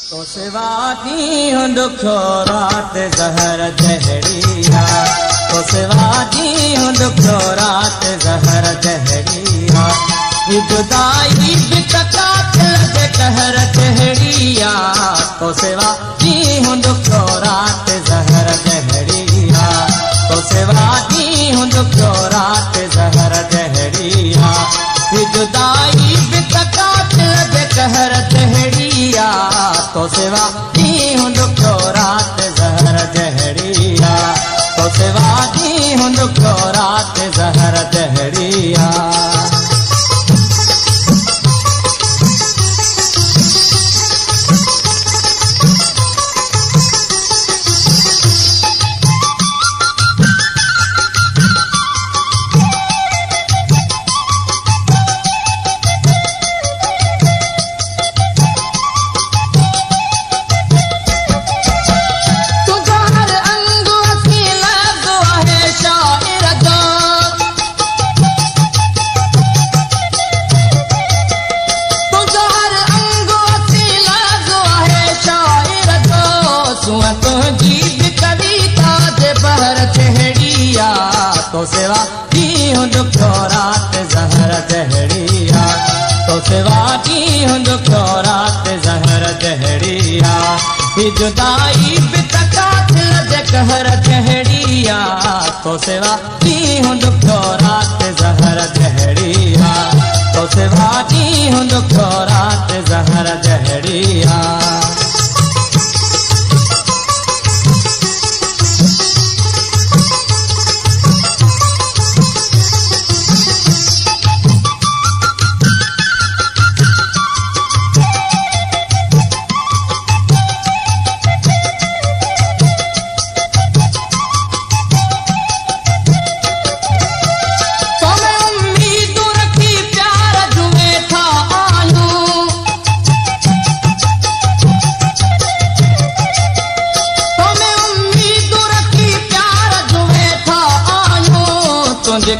तो सिवादी हूँ दुखो रात जहर जहरिया, तो सिवादी हूँ दुखो रात जहर जहरिया, ये जुदाई भी तकात लगे कहर जहरिया, तो सिवादी हूँ दुखो रात जहर जहरिया, तो सिवादी हूँ दुखो रात जहर जहरिया, ये जुदाई भी तकात लगे कहर जहरिया, तो सिवादी हूँ दुखो रात जहर जहरिया, तो सिवादी हूँ दुखो रात जहर जहरिया। तो सिवादी हूँ दुखो रात जहर जहरिया, तो सिवादी हूँ दुखो रात जहर जहरिया, ये जुदाई भी तकात लगे कहर जहरिया, तो सिवादी हूँ दुखो रात जहर जहरिया, तो सिवादी हूँ दुखो रात जहर जहरिया।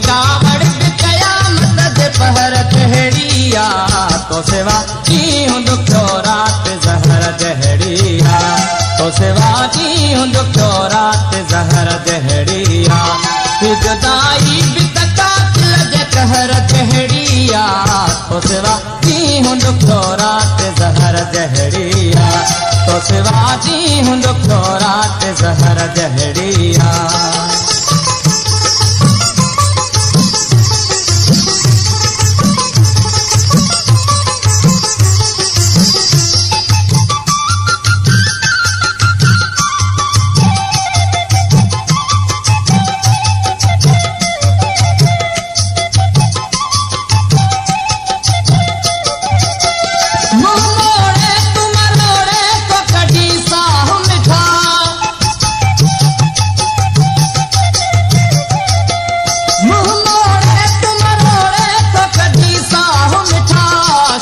कावड़ कयामत दे पहर जहरिया, तो सिवादी हूँ दुखो रात जहर जहरिया, तो सिवादी हूँ दुखो रात जहर जहरिया, ये जुदाई भी तकात लगे कहर जहरिया, तो सिवादी हूँ दुखो रात जहर जहरिया, तो सिवादी हूँ दुखो रात जहर जहरिया।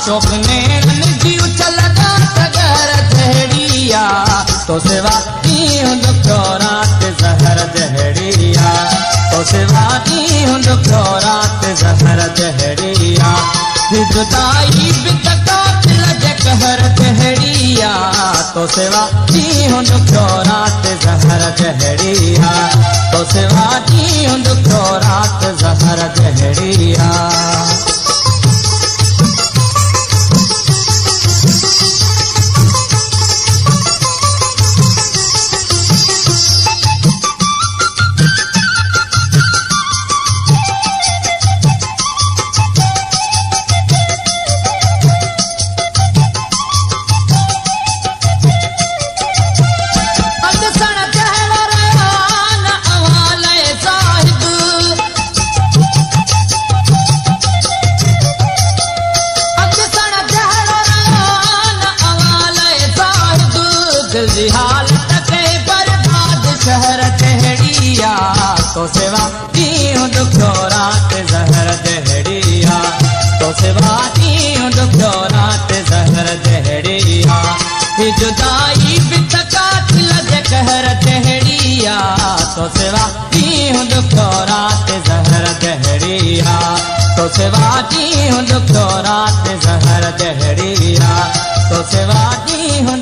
शोक ने जी उछल जहर जहरिया, तो सिवादी हूँ दुखो रात जहर जहरिया, तो सिवादी हूँ दुखो रात जहर जहरिया, ये जुदाई भी तकात लगे कहर जहरिया, तो सिवादी हूँ दुखो रात जहर जहरिया, तो सिवादी हूँ दुखो रात जहर जहरिया। हालत के बर्बाद शहर जहरिया, तो सिवादी हूँ दुखो रात जहर जहरिया, तो सिवादी हूँ दुखो रात जहर जहरिया, ये जुदाई भी तकात लगे कहर जहरिया, तो सिवादी हूँ दुखो रात जहर जहरिया, तो सिवादी हूँ दुखो रात जहर जहरिया, तो सिवादी हूँ